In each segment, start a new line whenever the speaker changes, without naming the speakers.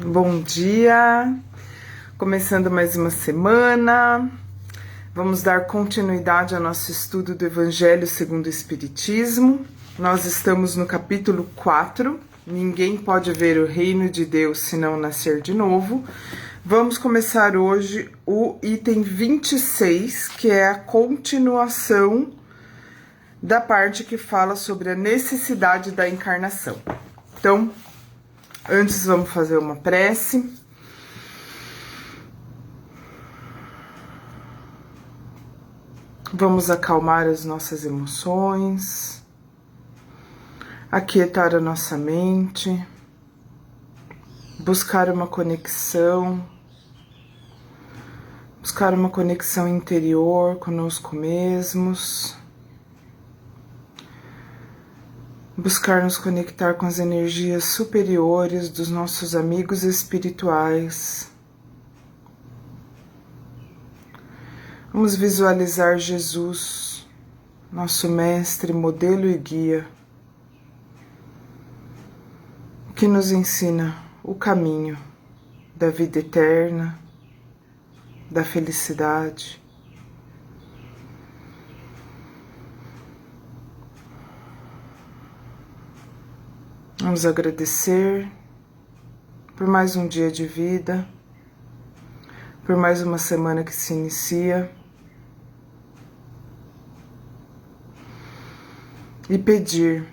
Bom dia, começando mais uma semana, vamos dar continuidade ao nosso estudo do Evangelho segundo o Espiritismo. Nós estamos no capítulo 4, ninguém pode ver o reino de Deus se não nascer de novo. Vamos começar hoje o item 26, que é a continuação da parte que fala sobre a necessidade da encarnação. Então, antes vamos fazer uma prece. Vamos acalmar as nossas emoções, aquietar a nossa mente, buscar uma conexão interior conosco mesmos, buscar nos conectar com as energias superiores dos nossos amigos espirituais. Vamos visualizar Jesus, nosso mestre, modelo e guia, que nos ensina o caminho da vida eterna, da felicidade. Vamos agradecer por mais um dia de vida, por mais uma semana que se inicia e pedir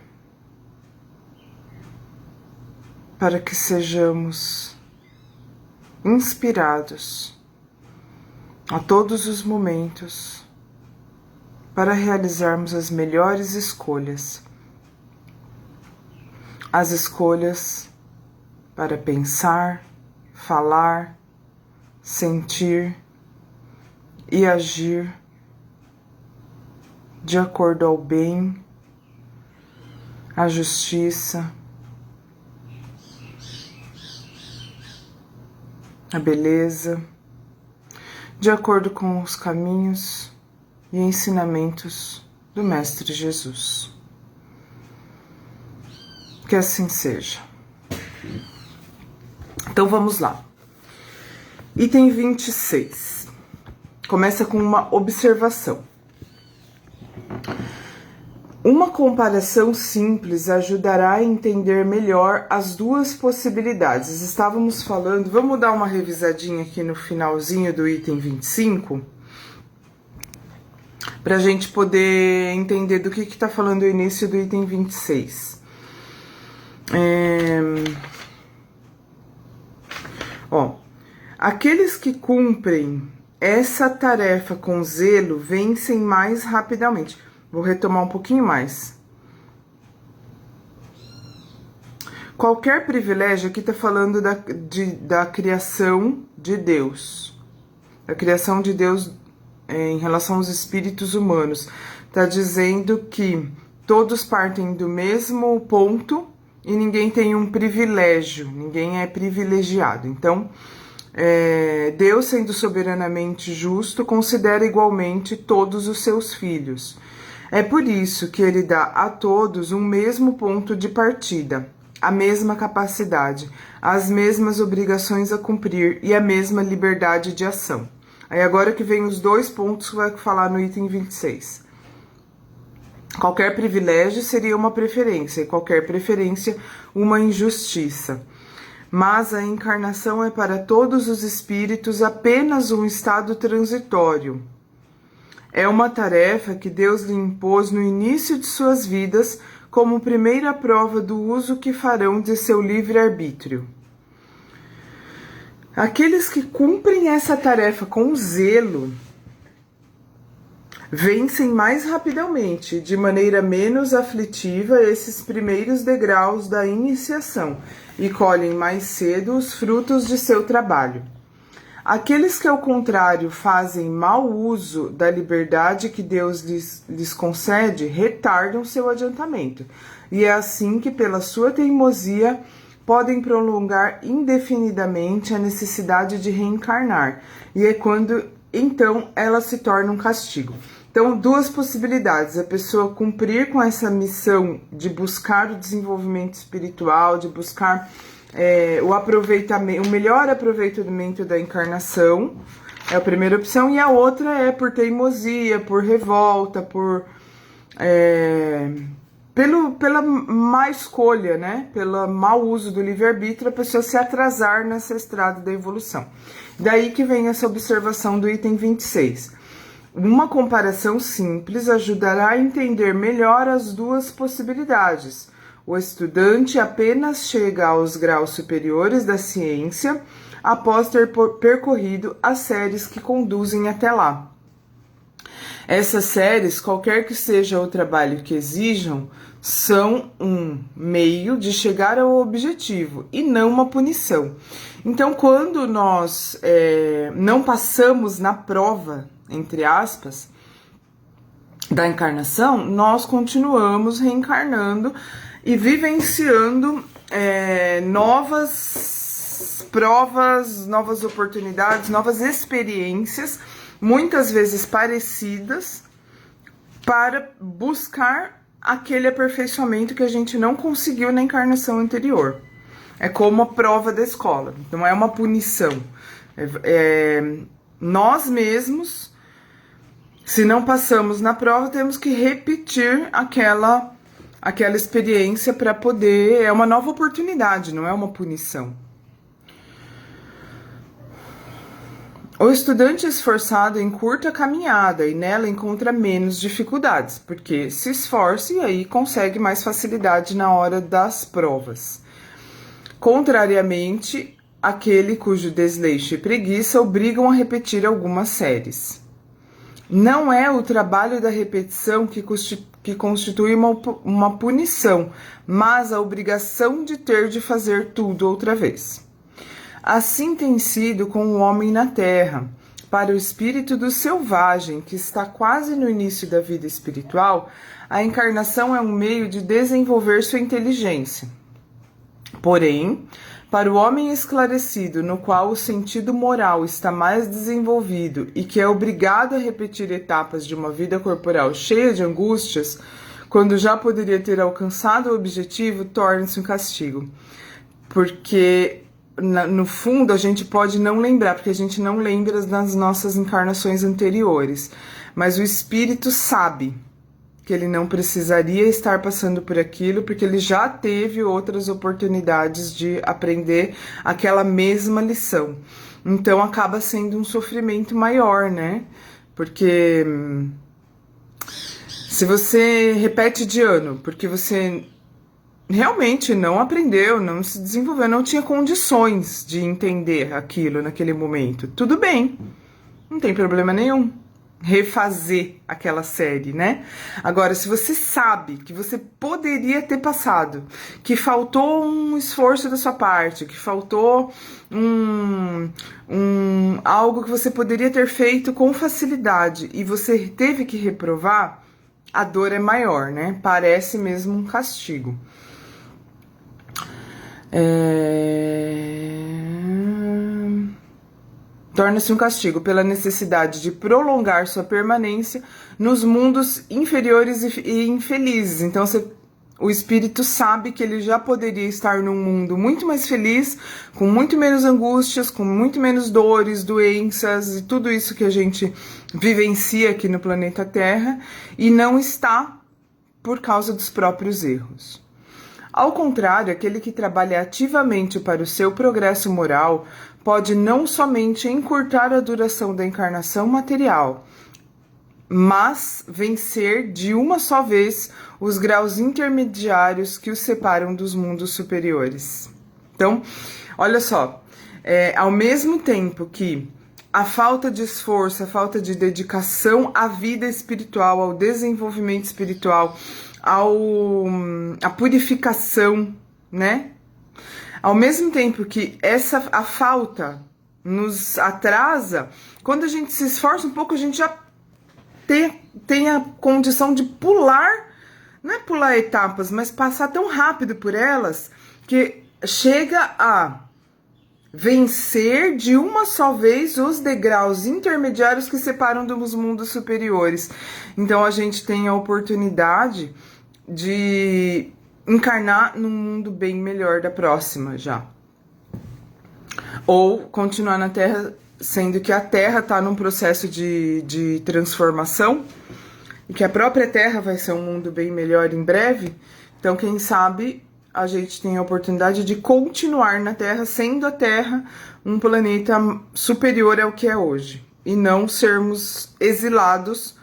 para que sejamos inspirados a todos os momentos para realizarmos as melhores escolhas. As escolhas para pensar, falar, sentir e agir de acordo ao bem, à justiça, à beleza, de acordo com os caminhos e ensinamentos do Mestre Jesus. Que assim seja. Então vamos lá. Item 26. Começa com uma observação. Uma comparação simples ajudará a entender melhor as duas possibilidades. Estávamos falando, vamos dar uma revisadinha aqui no finalzinho do item 25, para a gente poder entender do que está falando o início do item 26. Aqueles que cumprem essa tarefa com zelo vencem mais rapidamente. Vou retomar um pouquinho mais. Qualquer privilégio, aqui está falando da criação de Deus. Da criação de Deus em relação aos espíritos humanos. Está dizendo que todos partem do mesmo ponto e ninguém tem um privilégio, ninguém é privilegiado. Então, Deus, sendo soberanamente justo, considera igualmente todos os seus filhos. É por isso que ele dá a todos um mesmo ponto de partida, a mesma capacidade, as mesmas obrigações a cumprir e a mesma liberdade de ação. Aí agora que vem os dois pontos que vai falar no item 26. Qualquer privilégio seria uma preferência, e qualquer preferência uma injustiça. Mas a encarnação é para todos os espíritos apenas um estado transitório. É uma tarefa que Deus lhe impôs no início de suas vidas como primeira prova do uso que farão de seu livre-arbítrio. Aqueles que cumprem essa tarefa com zelo vencem mais rapidamente, de maneira menos aflitiva, esses primeiros degraus da iniciação e colhem mais cedo os frutos de seu trabalho. Aqueles que, ao contrário, fazem mau uso da liberdade que Deus lhes concede, retardam seu adiantamento, e é assim que, pela sua teimosia, podem prolongar indefinidamente a necessidade de reencarnar, e é quando, então, ela se torna um castigo. Então, duas possibilidades: a pessoa cumprir com essa missão de buscar o desenvolvimento espiritual, de buscar o melhor aproveitamento da encarnação é a primeira opção, e a outra é por teimosia, por revolta, pela má escolha, né? Pelo mau uso do livre-arbítrio, a pessoa se atrasar nessa estrada da evolução. Daí que vem essa observação do item 26. Uma comparação simples ajudará a entender melhor as duas possibilidades. O estudante apenas chega aos graus superiores da ciência após ter percorrido as séries que conduzem até lá. Essas séries, qualquer que seja o trabalho que exijam, são um meio de chegar ao objetivo e não uma punição. Então, quando nós não passamos na prova, entre aspas, da encarnação, nós continuamos reencarnando e vivenciando novas provas, novas oportunidades, novas experiências, muitas vezes parecidas, para buscar aquele aperfeiçoamento que a gente não conseguiu na encarnação anterior. É como a prova da escola, não é uma punição. Nós mesmos, se não passamos na prova, temos que repetir aquela experiência para poder... É uma nova oportunidade, não é uma punição. O estudante esforçado encurta a caminhada e nela encontra menos dificuldades, porque se esforça e aí consegue mais facilidade na hora das provas. Contrariamente, aquele cujo desleixo e preguiça obrigam a repetir algumas séries. Não é o trabalho da repetição que constitui uma punição, mas a obrigação de ter de fazer tudo outra vez. Assim tem sido com o homem na terra. Para o espírito do selvagem, que está quase no início da vida espiritual, a encarnação é um meio de desenvolver sua inteligência. Porém, para o homem esclarecido, no qual o sentido moral está mais desenvolvido e que é obrigado a repetir etapas de uma vida corporal cheia de angústias, quando já poderia ter alcançado o objetivo, torna-se um castigo. Porque... no fundo, a gente pode não lembrar, porque a gente não lembra das nossas encarnações anteriores. Mas o espírito sabe que ele não precisaria estar passando por aquilo, porque ele já teve outras oportunidades de aprender aquela mesma lição. Então, acaba sendo um sofrimento maior, né? Porque se você repete de ano, porque você... realmente não aprendeu, não se desenvolveu, não tinha condições de entender aquilo naquele momento. Tudo bem, não tem problema nenhum refazer aquela série, né? Agora, se você sabe que você poderia ter passado, que faltou um esforço da sua parte, que faltou algo que você poderia ter feito com facilidade e você teve que reprovar, a dor é maior, né? Parece mesmo um castigo. Torna-se um castigo pela necessidade de prolongar sua permanência nos mundos inferiores e infelizes. Então, o espírito sabe que ele já poderia estar num mundo muito mais feliz, com muito menos angústias, com muito menos dores, doenças e tudo isso que a gente vivencia aqui no planeta Terra, e não está por causa dos próprios erros. Ao contrário, aquele que trabalha ativamente para o seu progresso moral pode não somente encurtar a duração da encarnação material, mas vencer de uma só vez os graus intermediários que os separam dos mundos superiores. Então, olha só, ao mesmo tempo que a falta de esforço, a falta de dedicação à vida espiritual, ao desenvolvimento espiritual, a purificação, né? Ao mesmo tempo que a falta nos atrasa, quando a gente se esforça um pouco, a gente já tem a condição de pular, não é pular etapas, mas passar tão rápido por elas, que chega a vencer de uma só vez os degraus intermediários que separam dos mundos superiores. Então a gente tem a oportunidade de encarnar num mundo bem melhor da próxima já. ou continuar na Terra, sendo que a Terra está num processo de transformação e que a própria Terra vai ser um mundo bem melhor em breve. Então, quem sabe a gente tem a oportunidade de continuar na Terra, sendo a Terra um planeta superior ao que é hoje, e não sermos exilados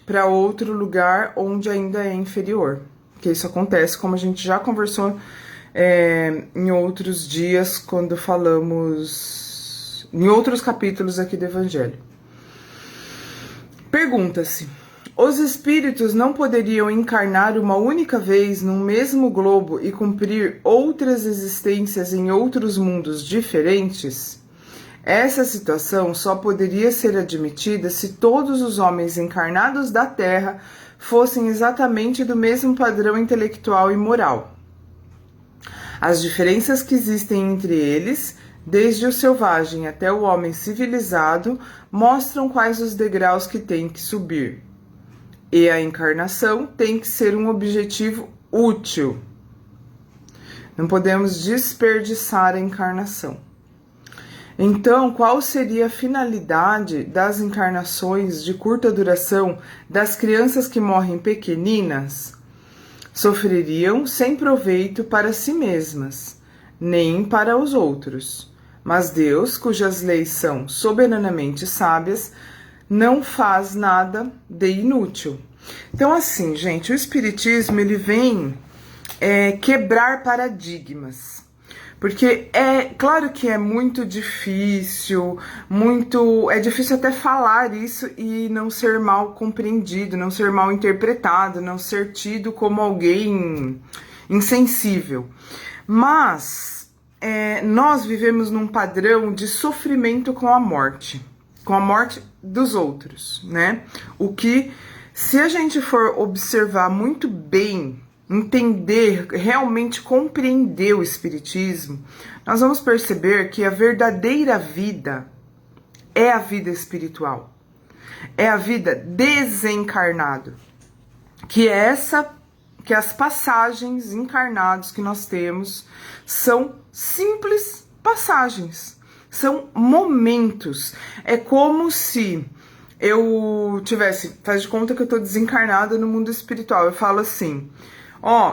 para outro lugar onde ainda é inferior. Que isso acontece, como a gente já conversou em outros dias, quando falamos em outros capítulos aqui do Evangelho. Pergunta-se: os espíritos não poderiam encarnar uma única vez num mesmo globo e cumprir outras existências em outros mundos diferentes? Essa situação só poderia ser admitida se todos os homens encarnados da Terra fossem exatamente do mesmo padrão intelectual e moral. As diferenças que existem entre eles, desde o selvagem até o homem civilizado, mostram quais os degraus que tem que subir. E a encarnação tem que ser um objetivo útil. Não podemos desperdiçar a encarnação. Então, qual seria a finalidade das encarnações de curta duração das crianças que morrem pequeninas? Sofreriam sem proveito para si mesmas, nem para os outros. Mas Deus, cujas leis são soberanamente sábias, não faz nada de inútil. Então, assim, gente, o Espiritismo, ele vem quebrar paradigmas. Porque é claro que é muito difícil, é difícil até falar isso e não ser mal compreendido, não ser mal interpretado, não ser tido como alguém insensível. Mas nós vivemos num padrão de sofrimento com a morte dos outros, né? O que, se a gente for observar muito bem, entender, realmente compreender o Espiritismo, nós vamos perceber que a verdadeira vida é a vida espiritual, é a vida desencarnado, que as passagens encarnados que nós temos são simples passagens, são momentos. É como se eu faz de conta que eu tô desencarnada no mundo espiritual. Eu falo assim: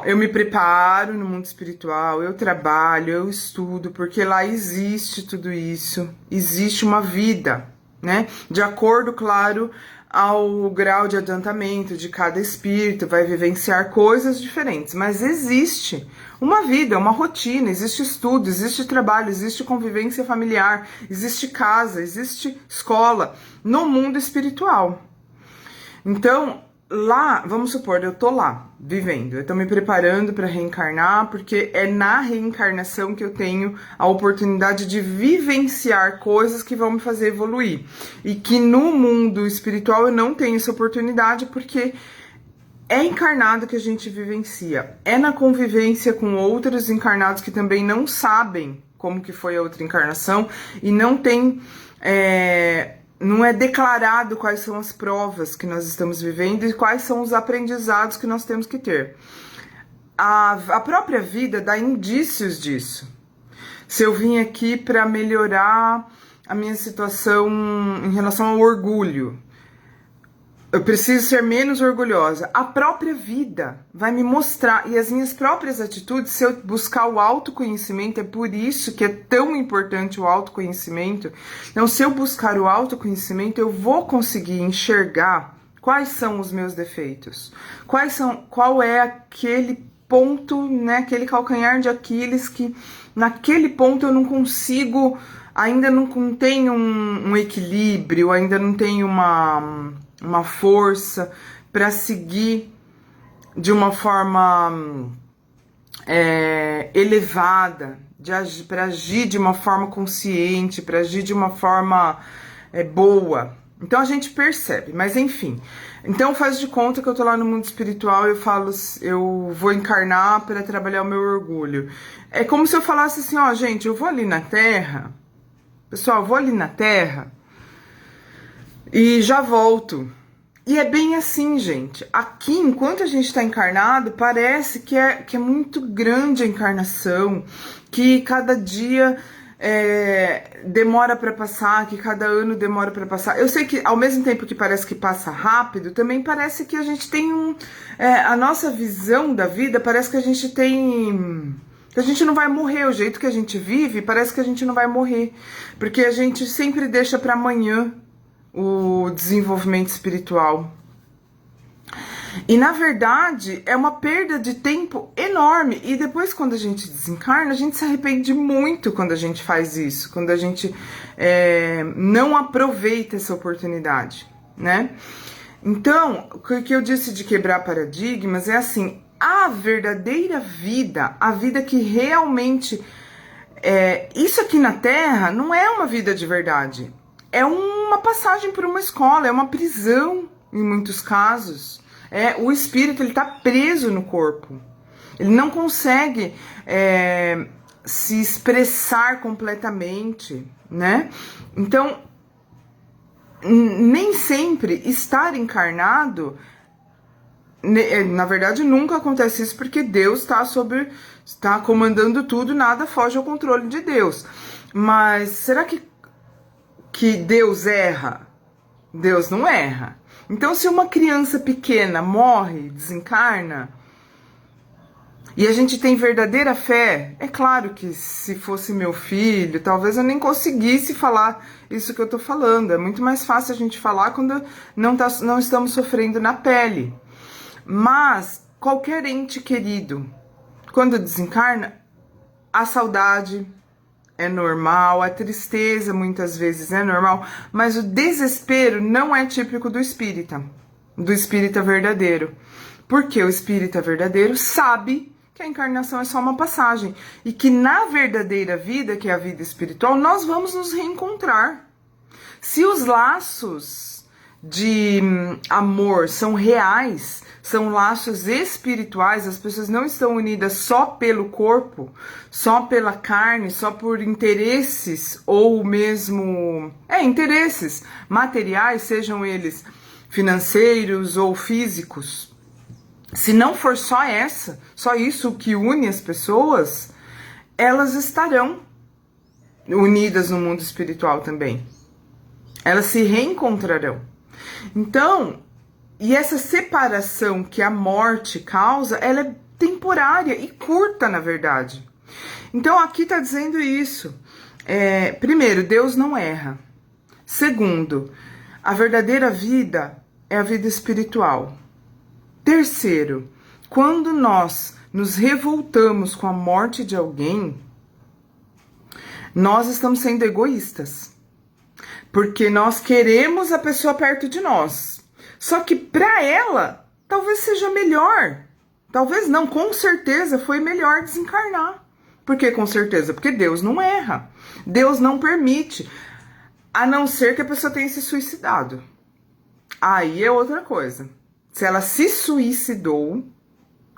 eu me preparo no mundo espiritual, eu trabalho, eu estudo, porque lá existe tudo isso, existe uma vida, né? De acordo, claro, ao grau de adiantamento de cada espírito, vai vivenciar coisas diferentes, mas existe uma vida, uma rotina, existe estudo, existe trabalho, existe convivência familiar, existe casa, existe escola no mundo espiritual. Então, lá, vamos supor, eu tô lá, vivendo, eu tô me preparando para reencarnar, porque é na reencarnação que eu tenho a oportunidade de vivenciar coisas que vão me fazer evoluir. E que no mundo espiritual eu não tenho essa oportunidade, porque é encarnado que a gente vivencia. É na convivência com outros encarnados que também não sabem como que foi a outra encarnação e não tem... não é declarado quais são as provas que nós estamos vivendo e quais são os aprendizados que nós temos que ter. A própria vida dá indícios disso. Se eu vim aqui para melhorar a minha situação em relação ao orgulho, eu preciso ser menos orgulhosa. A própria vida vai me mostrar, e as minhas próprias atitudes, se eu buscar o autoconhecimento, é por isso que é tão importante o autoconhecimento. Então, se eu buscar o autoconhecimento, eu vou conseguir enxergar quais são os meus defeitos, qual é aquele ponto, né, aquele calcanhar de Aquiles que naquele ponto eu não consigo, ainda não tenho um equilíbrio, ainda não tenho uma força para seguir de uma forma elevada, para agir de uma forma consciente, para agir de uma forma boa. Então a gente percebe, mas enfim. Então faz de conta que eu tô lá no mundo espiritual e eu falo, eu vou encarnar para trabalhar o meu orgulho. É como se eu falasse assim, gente, eu vou ali na Terra, pessoal, eu vou ali na Terra e já volto. E é bem assim, gente. Aqui, enquanto a gente está encarnado, parece que é muito grande a encarnação, que cada dia demora para passar, que cada ano demora para passar. Eu sei que ao mesmo tempo que parece que passa rápido, também parece que a gente tem a nossa visão da vida parece que a gente tem, que a gente não vai morrer. O jeito que a gente vive parece que a gente não vai morrer, porque a gente sempre deixa para amanhã o desenvolvimento espiritual. E na verdade é uma perda de tempo enorme. E depois, quando a gente desencarna, a gente se arrepende muito quando a gente faz isso, quando a gente não aproveita essa oportunidade, né? Então, o que eu disse de quebrar paradigmas é assim: a verdadeira vida, a vida que realmente isso aqui na Terra não é uma vida de verdade, é uma passagem por uma escola, é uma prisão em muitos casos. O espírito, ele está preso no corpo. Ele não consegue se expressar completamente, né? Então, nem sempre estar encarnado, na verdade, nunca acontece isso, porque Deus está comandando tudo, nada foge ao controle de Deus. Mas será que Deus erra? Deus não erra. Então, se uma criança pequena morre, desencarna, e a gente tem verdadeira fé, é claro que se fosse meu filho, talvez eu nem conseguisse falar isso que eu tô falando. É muito mais fácil a gente falar quando não estamos sofrendo na pele. Mas qualquer ente querido, quando desencarna, a saudade é normal, a tristeza muitas vezes é normal, mas o desespero não é típico do espírita verdadeiro. Porque o espírita verdadeiro sabe que a encarnação é só uma passagem e que na verdadeira vida, que é a vida espiritual, nós vamos nos reencontrar. Se os laços de amor são reais, são laços espirituais, as pessoas não estão unidas só pelo corpo, só pela carne, só por interesses ou mesmo interesses materiais, sejam eles financeiros ou físicos. Se não for só isso que une as pessoas, elas estarão unidas no mundo espiritual também. Elas se reencontrarão. Então, e essa separação que a morte causa, ela é temporária e curta, na verdade. Então, aqui está dizendo isso. Primeiro, Deus não erra. Segundo, a verdadeira vida é a vida espiritual. Terceiro, quando nós nos revoltamos com a morte de alguém, nós estamos sendo egoístas. Porque nós queremos a pessoa perto de nós. Só que para ela, talvez seja melhor. Talvez não, com certeza foi melhor desencarnar. Por que com certeza? Porque Deus não erra. Deus não permite. A não ser que a pessoa tenha se suicidado. Aí é outra coisa. Se ela se suicidou,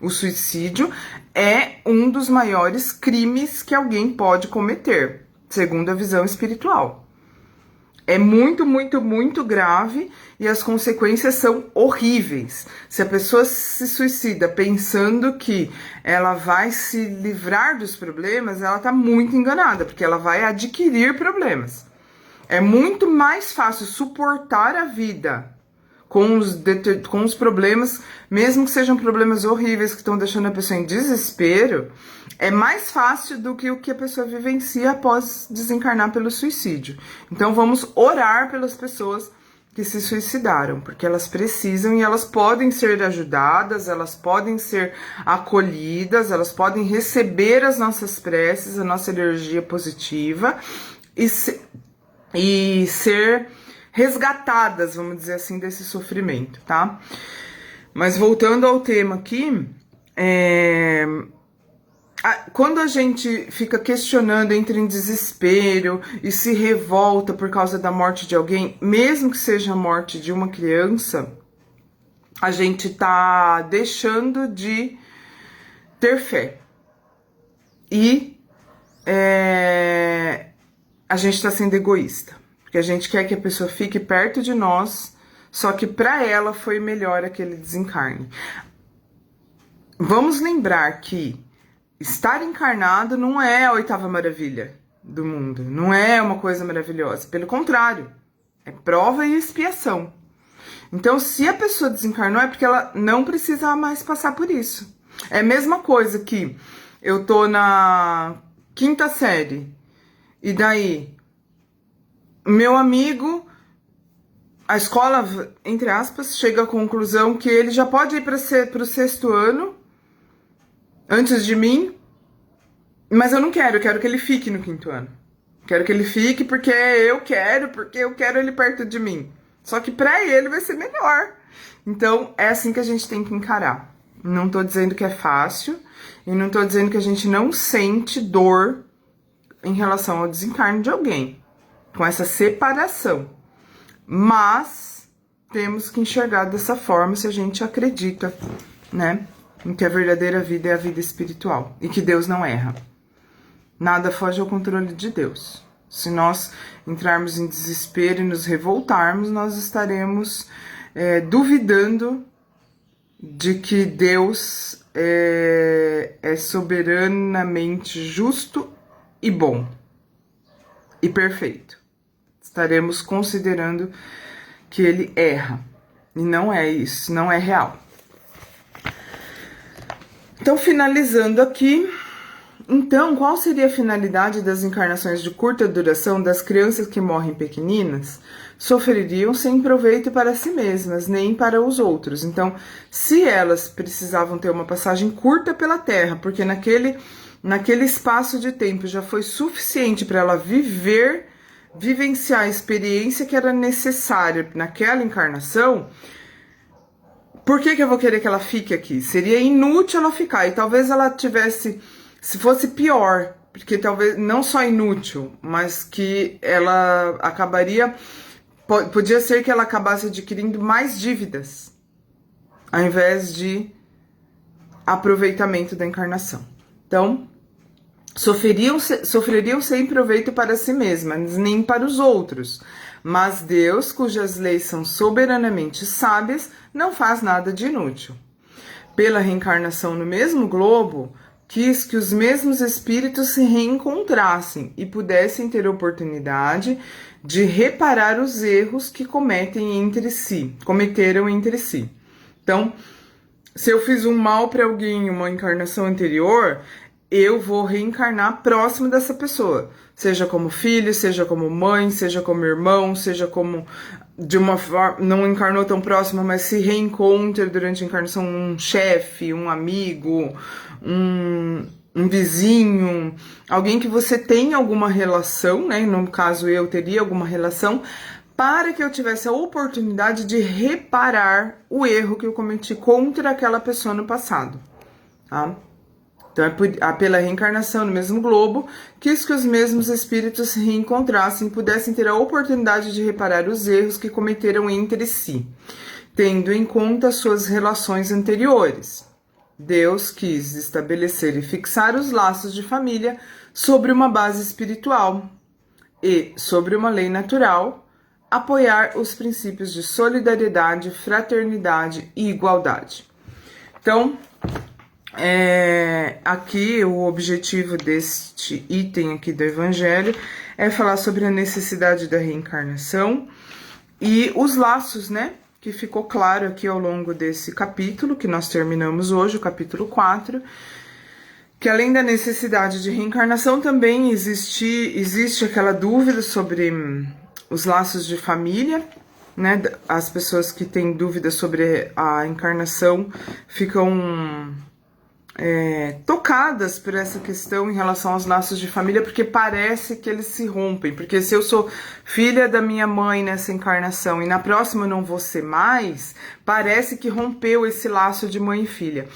o suicídio é um dos maiores crimes que alguém pode cometer, segundo a visão espiritual. É muito, muito, muito grave e as consequências são horríveis. Se a pessoa se suicida pensando que ela vai se livrar dos problemas, ela está muito enganada, porque ela vai adquirir problemas. É muito mais fácil suportar a vida com os problemas, mesmo que sejam problemas horríveis que estão deixando a pessoa em desespero, é mais fácil do que o que a pessoa vivencia após desencarnar pelo suicídio. Então vamos orar pelas pessoas que se suicidaram, porque elas precisam e elas podem ser ajudadas, elas podem ser acolhidas, elas podem receber as nossas preces, a nossa energia positiva e ser resgatadas, vamos dizer assim, desse sofrimento, tá? Mas voltando ao tema aqui, quando a gente fica questionando, entra em desespero e se revolta por causa da morte de alguém, mesmo que seja a morte de uma criança, a gente tá deixando de ter fé. E a gente tá sendo egoísta. Porque a gente quer que a pessoa fique perto de nós, só que para ela foi melhor aquele desencarne. Vamos lembrar que estar encarnado não é a oitava maravilha. do mundo. Não é uma coisa maravilhosa. Pelo contrário, é prova e expiação. Então, se a pessoa desencarnou, é porque ela não precisa mais passar por isso. É a mesma coisa que eu tô na 5ª série, e daí, meu amigo, a escola, entre aspas, chega à conclusão que ele já pode ir para o 6º ano, antes de mim, mas eu não quero, eu quero que ele fique no 5º ano. Quero que ele fique porque eu quero ele perto de mim. Só que pra ele vai ser melhor. Então, é assim que a gente tem que encarar. Não tô dizendo que é fácil, e não tô dizendo que a gente não sente dor em relação ao desencarne de alguém, com essa separação. Mas temos que enxergar dessa forma se a gente acredita, né, em que a verdadeira vida é a vida espiritual e que Deus não erra. Nada foge ao controle de Deus. Se nós entrarmos em desespero e nos revoltarmos, nós estaremos duvidando de que Deus é soberanamente justo e bom e perfeito. Estaremos considerando que ele erra. E não é isso, não é real. Então, finalizando aqui, então, qual seria a finalidade das encarnações de curta duração das crianças que morrem pequeninas? Sofreriam sem proveito para si mesmas, nem para os outros. Então, se elas precisavam ter uma passagem curta pela Terra, porque naquele espaço de tempo já foi suficiente para ela vivenciar a experiência que era necessária naquela encarnação, por que eu vou querer que ela fique aqui? Seria inútil ela ficar, e talvez ela tivesse, se fosse pior, porque talvez não só inútil, mas que ela acabaria, podia ser que ela acabasse adquirindo mais dívidas, ao invés de aproveitamento da encarnação. Então, sofreriam sem proveito para si mesmas, nem para os outros. Mas Deus, cujas leis são soberanamente sábias, não faz nada de inútil. Pela reencarnação no mesmo globo, quis que os mesmos espíritos se reencontrassem e pudessem ter oportunidade de reparar os erros que cometeram entre si. Então, se eu fiz um mal para alguém em uma encarnação anterior, eu vou reencarnar próximo dessa pessoa, seja como filho, seja como mãe, seja como irmão, seja como, de uma forma, não encarnou tão próximo, mas se reencontra durante a encarnação, um chefe, um amigo, um vizinho, alguém que você tem alguma relação, né? No caso, eu teria alguma relação, para que eu tivesse a oportunidade de reparar o erro que eu cometi contra aquela pessoa no passado, tá? Então, pela reencarnação no mesmo globo, quis que os mesmos espíritos se reencontrassem e pudessem ter a oportunidade de reparar os erros que cometeram entre si, tendo em conta suas relações anteriores. Deus quis estabelecer e fixar os laços de família sobre uma base espiritual e, sobre uma lei natural, apoiar os princípios de solidariedade, fraternidade e igualdade. Então, aqui o objetivo deste item aqui do Evangelho é falar sobre a necessidade da reencarnação e os laços, né, que ficou claro aqui ao longo desse capítulo, que nós terminamos hoje, o capítulo 4, que além da necessidade de reencarnação também existe aquela dúvida sobre os laços de família, né, as pessoas que têm dúvidas sobre a encarnação ficam tocadas por essa questão em relação aos laços de família, porque parece que eles se rompem, porque se eu sou filha da minha mãe nessa encarnação e na próxima eu não vou ser mais, parece que rompeu esse laço de mãe e filha.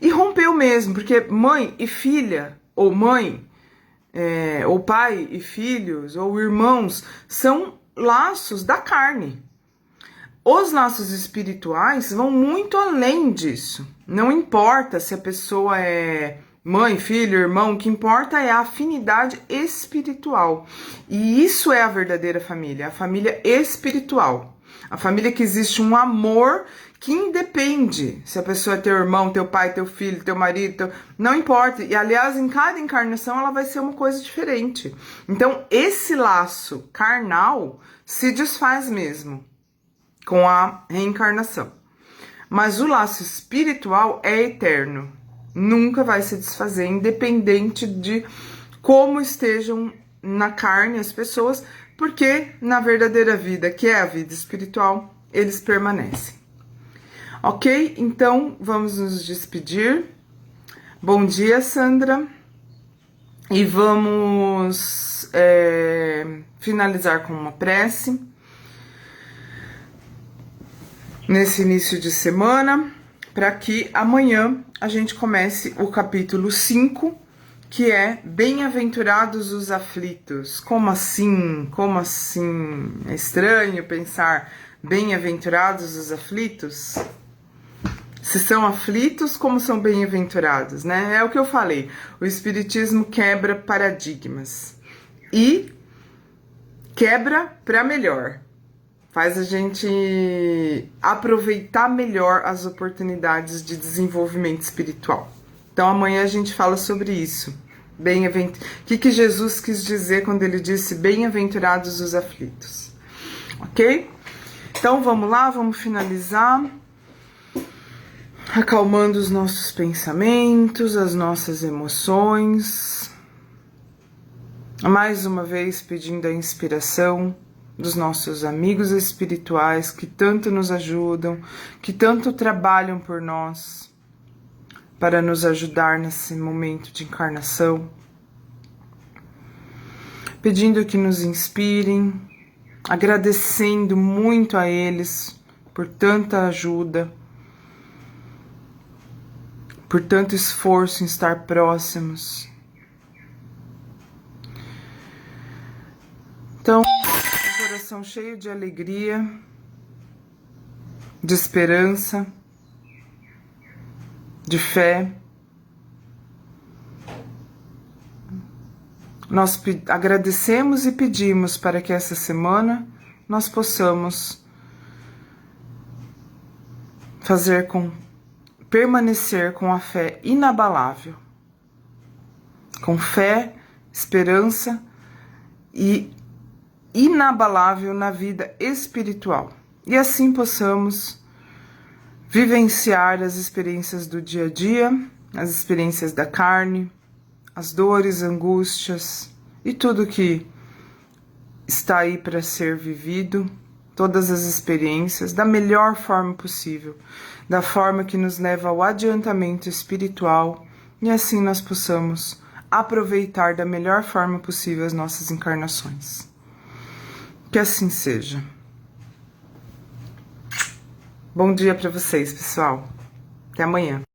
E rompeu mesmo, porque mãe e filha, ou mãe, ou pai e filhos, ou irmãos, são laços da carne. Os laços espirituais vão muito além disso. Não importa se a pessoa é mãe, filho, irmão, o que importa é a afinidade espiritual. E isso é a verdadeira família, a família espiritual. A família que existe um amor que independe se a pessoa é teu irmão, teu pai, teu filho, teu marido, não importa. E, aliás, em cada encarnação ela vai ser uma coisa diferente. Então, esse laço carnal se desfaz mesmo com a reencarnação. Mas o laço espiritual é eterno. Nunca vai se desfazer, independente de como estejam na carne as pessoas, porque na verdadeira vida, que é a vida espiritual, eles permanecem. Ok? Então, vamos nos despedir. Bom dia, Sandra. E vamos finalizar com uma prece. Nesse início de semana, para que amanhã a gente comece o capítulo 5, que é Bem-aventurados os aflitos. Como assim? Como assim? É estranho pensar bem-aventurados os aflitos? Se são aflitos, como são bem-aventurados, né? É o que eu falei. O Espiritismo quebra paradigmas. E quebra para melhor. Faz a gente aproveitar melhor as oportunidades de desenvolvimento espiritual. Então amanhã a gente fala sobre isso. O que Jesus quis dizer quando ele disse bem-aventurados os aflitos. Ok? Então vamos lá, vamos finalizar. Acalmando os nossos pensamentos, as nossas emoções. Mais uma vez pedindo a inspiração dos nossos amigos espirituais que tanto nos ajudam, que tanto trabalham por nós, para nos ajudar nesse momento de encarnação. Pedindo que nos inspirem, agradecendo muito a eles por tanta ajuda, por tanto esforço em estar próximos. Então, um coração cheio de alegria, de esperança, de fé. Nós agradecemos e pedimos para que essa semana nós possamos permanecer com a fé inabalável, com fé, esperança e inabalável na vida espiritual. E assim possamos vivenciar as experiências do dia a dia, as experiências da carne, as dores, angústias e tudo que está aí para ser vivido, todas as experiências da melhor forma possível, da forma que nos leva ao adiantamento espiritual, e assim nós possamos aproveitar da melhor forma possível as nossas encarnações. Que assim seja. Bom dia para vocês, pessoal. Até amanhã.